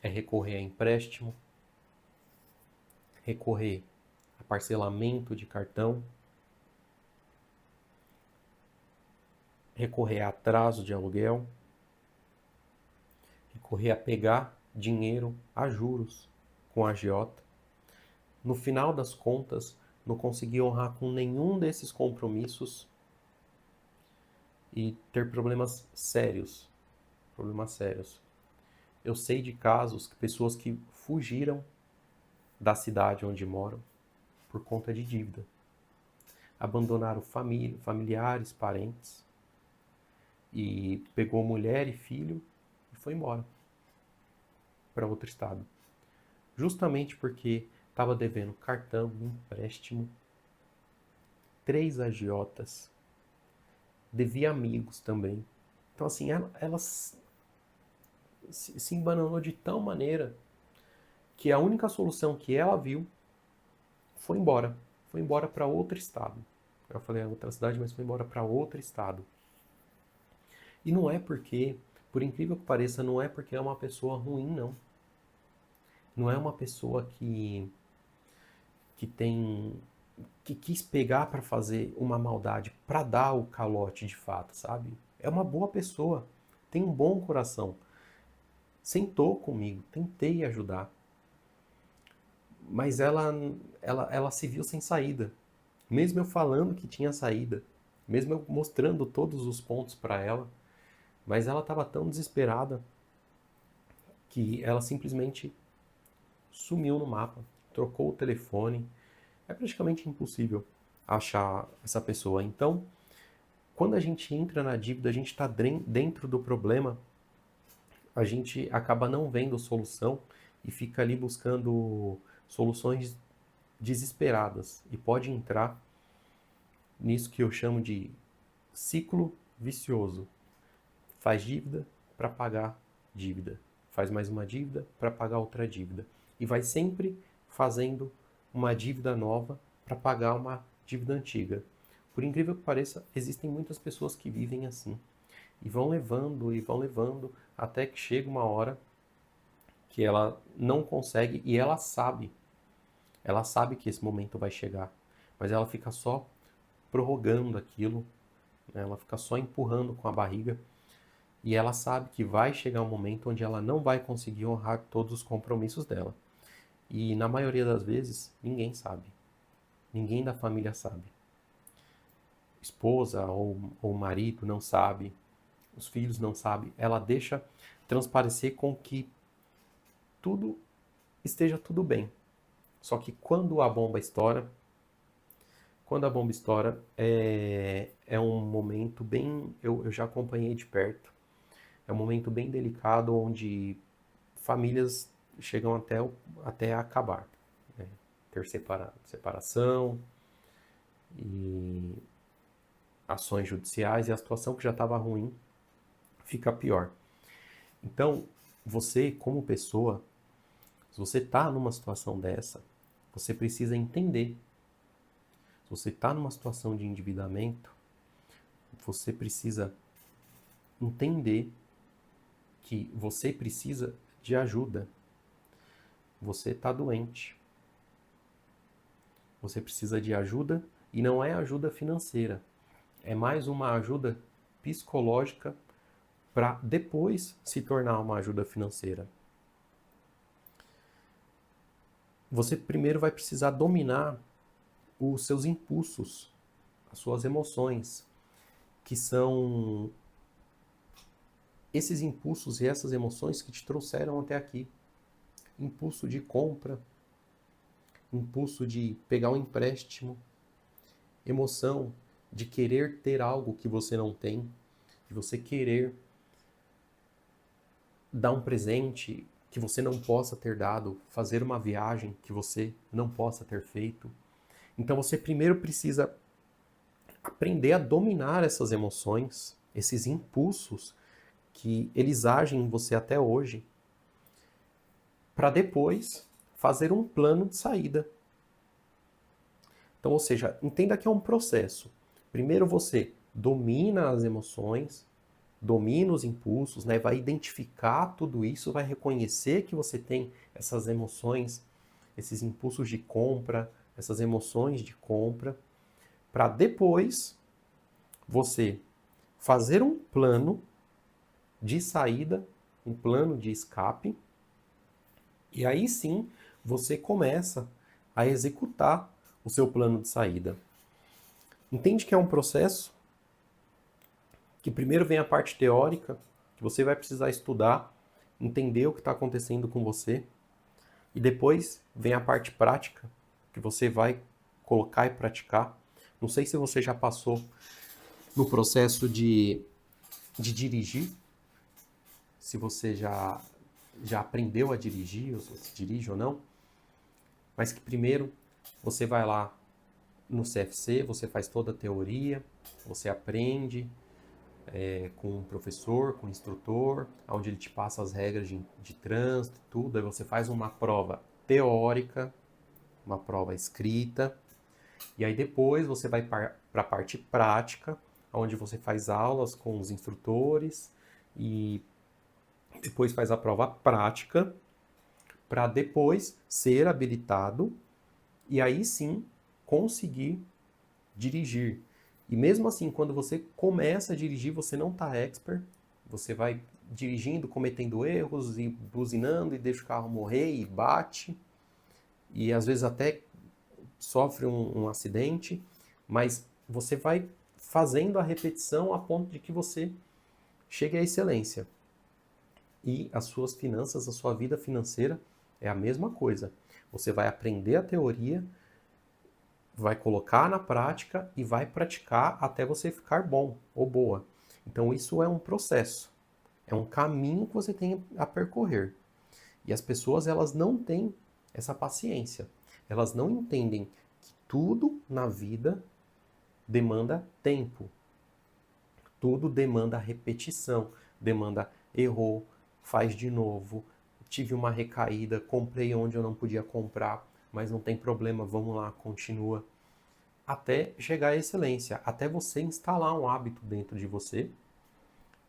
é recorrer a empréstimo, recorrer a parcelamento de cartão, recorrer a atraso de aluguel, recorrer a pegar dinheiro a juros com a agiota. No final das contas, não conseguir honrar com nenhum desses compromissos e ter problemas sérios. Problemas sérios. Eu sei de casos que pessoas que fugiram da cidade onde moram por conta de dívida. Abandonaram família, familiares, parentes e pegou mulher e filho e foi embora para outro estado. Justamente porque estava devendo cartão, empréstimo, 3 agiotas, devia amigos também. Então assim, ela se embananou de tal maneira que a única solução que ela viu foi embora. Foi embora para outro estado. Eu falei outra cidade, mas foi embora para outro estado. E não é porque, por incrível que pareça, não é porque é uma pessoa ruim, não. Não é uma pessoa que tem que quis pegar para fazer uma maldade, para dar o calote de fato, sabe? É uma boa pessoa, tem um bom coração. Sentou comigo, tentei ajudar, mas ela se viu sem saída. Mesmo eu falando que tinha saída, mesmo eu mostrando todos os pontos para ela, mas ela estava tão desesperada que ela simplesmente sumiu no mapa, trocou o telefone. É praticamente impossível achar essa pessoa. Então, quando a gente entra na dívida, a gente está dentro do problema, a gente acaba não vendo solução e fica ali buscando soluções desesperadas e pode entrar nisso que eu chamo de ciclo vicioso. Faz dívida para pagar dívida, faz mais uma dívida para pagar outra dívida e vai sempre fazendo uma dívida nova para pagar uma dívida antiga. Por incrível que pareça, existem muitas pessoas que vivem assim e vão levando até que chega uma hora que ela não consegue e ela sabe que esse momento vai chegar, mas ela fica só prorrogando aquilo, né? Ela fica só empurrando com a barriga e ela sabe que vai chegar um momento onde ela não vai conseguir honrar todos os compromissos dela. E na maioria das vezes, ninguém sabe. Ninguém da família sabe. Esposa ou marido não sabe, os filhos não sabem. Ela deixa transparecer com que tudo esteja tudo bem. Só que quando a bomba estoura, é um momento bem. Eu já acompanhei de perto. É um momento bem delicado onde famílias chegam até a acabar. Né? Ter separação e ações judiciais e a situação que já estava ruim fica pior. Então, você como pessoa, se você está numa situação dessa, você precisa entender. Se você está numa situação de endividamento, você precisa entender que você precisa de ajuda. Você está doente. Você precisa de ajuda e não é ajuda financeira. É mais uma ajuda psicológica para depois se tornar uma ajuda financeira. Você primeiro vai precisar dominar os seus impulsos, as suas emoções, que são esses impulsos e essas emoções que te trouxeram até aqui. Impulso de compra, impulso de pegar um empréstimo, emoção de querer ter algo que você não tem, de você querer dar um presente que você não possa ter dado, fazer uma viagem que você não possa ter feito. Então você primeiro precisa aprender a dominar essas emoções, esses impulsos que eles agem em você até hoje, para depois fazer um plano de saída. Então, ou seja, entenda que é um processo. Primeiro você domina as emoções, domina os impulsos, né? Vai identificar tudo isso, vai reconhecer que você tem essas emoções, esses impulsos de compra, essas emoções de compra, para depois você fazer um plano de saída, um plano de escape, e aí sim você começa a executar o seu plano de saída. Entende que é um processo que primeiro vem a parte teórica, que você vai precisar estudar, entender o que está acontecendo com você, e depois vem a parte prática, que você vai colocar e praticar. Não sei se você já passou no processo de dirigir, se você já aprendeu a dirigir, ou se dirige ou não, mas que primeiro você vai lá no CFC, você faz toda a teoria, você aprende com o professor, com o instrutor, onde ele te passa as regras de trânsito, tudo, aí você faz uma prova teórica, uma prova escrita, e aí depois você vai para a parte prática, onde você faz aulas com os instrutores e depois faz a prova prática para depois ser habilitado e aí sim conseguir dirigir. E mesmo assim, quando você começa a dirigir, você não está expert, você vai dirigindo, cometendo erros e buzinando e deixa o carro morrer e bate e às vezes até sofre um acidente, mas você vai fazendo a repetição a ponto de que você chegue à excelência. E as suas finanças, a sua vida financeira é a mesma coisa. Você vai aprender a teoria, vai colocar na prática e vai praticar até você ficar bom ou boa. Então isso é um processo, é um caminho que você tem a percorrer. E as pessoas, elas não têm essa paciência. Elas não entendem que tudo na vida demanda tempo. Tudo demanda repetição, demanda errou, faz de novo, tive uma recaída, comprei onde eu não podia comprar, mas não tem problema, vamos lá, continua. Até chegar à excelência, até você instalar um hábito dentro de você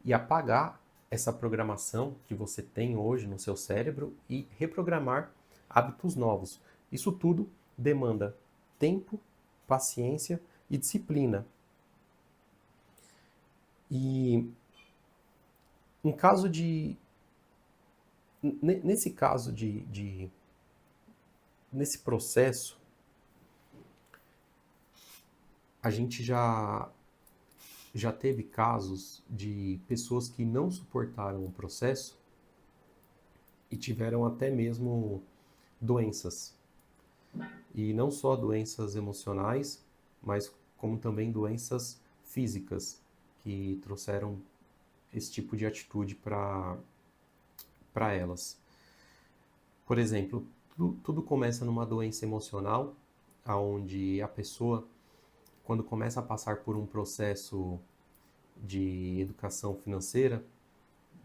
e apagar essa programação que você tem hoje no seu cérebro e reprogramar hábitos novos. Isso tudo demanda tempo, paciência e disciplina. E em caso de nesse caso nesse processo, a gente já teve casos de pessoas que não suportaram o processo e tiveram até mesmo doenças. E não só doenças emocionais, mas como também doenças físicas que trouxeram esse tipo de atitude para elas. Por exemplo, tudo começa numa doença emocional, onde a pessoa, quando começa a passar por um processo de educação financeira,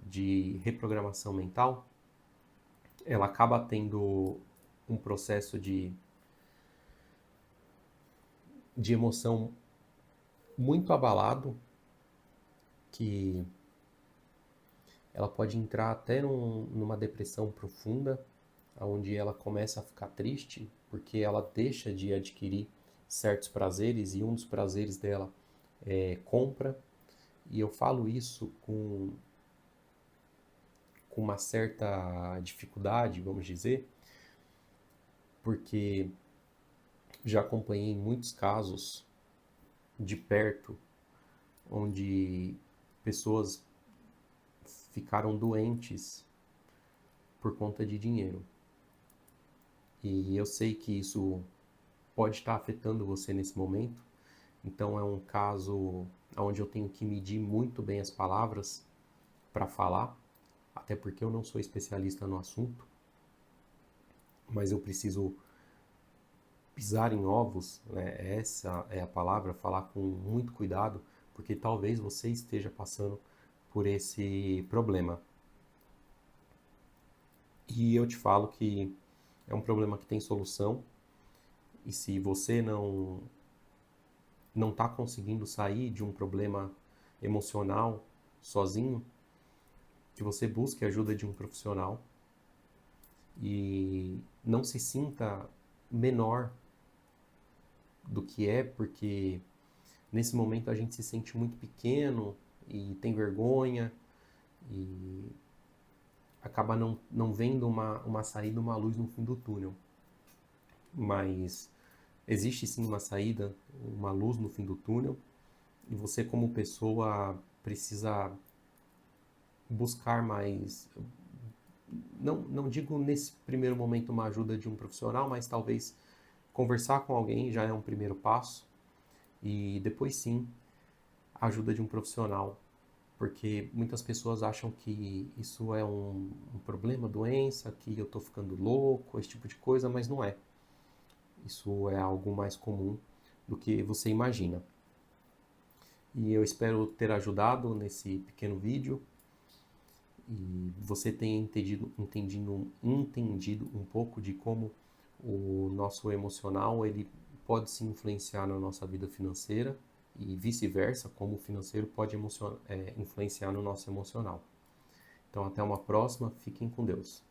de reprogramação mental, ela acaba tendo um processo de emoção muito abalado, que ela pode entrar até numa depressão profunda, onde ela começa a ficar triste porque ela deixa de adquirir certos prazeres e um dos prazeres dela é compra. E eu falo isso com uma certa dificuldade, vamos dizer, porque já acompanhei muitos casos de perto onde pessoas ficaram doentes por conta de dinheiro. E eu sei que isso pode estar afetando você nesse momento, então é um caso onde eu tenho que medir muito bem as palavras para falar, até porque eu não sou especialista no assunto, mas eu preciso pisar em ovos, né? Essa é a palavra, falar com muito cuidado, porque talvez você esteja passando por esse problema. E eu te falo que é um problema que tem solução, e se você não está conseguindo sair de um problema emocional sozinho, que você busque a ajuda de um profissional e não se sinta menor do que é, porque nesse momento a gente se sente muito pequeno e tem vergonha e acaba não vendo uma saída, uma luz no fim do túnel. Mas existe sim uma saída, uma luz no fim do túnel, e você como pessoa precisa buscar mais, não digo nesse primeiro momento uma ajuda de um profissional, mas talvez conversar com alguém já é um primeiro passo, e depois sim a ajuda de um profissional, porque muitas pessoas acham que isso é um problema, doença, que eu estou ficando louco, esse tipo de coisa, mas não é. Isso é algo mais comum do que você imagina. E eu espero ter ajudado nesse pequeno vídeo e você tenha entendido um pouco de como o nosso emocional ele pode se influenciar na nossa vida financeira e vice-versa, como o financeiro pode influenciar no nosso emocional. Então, até uma próxima. Fiquem com Deus.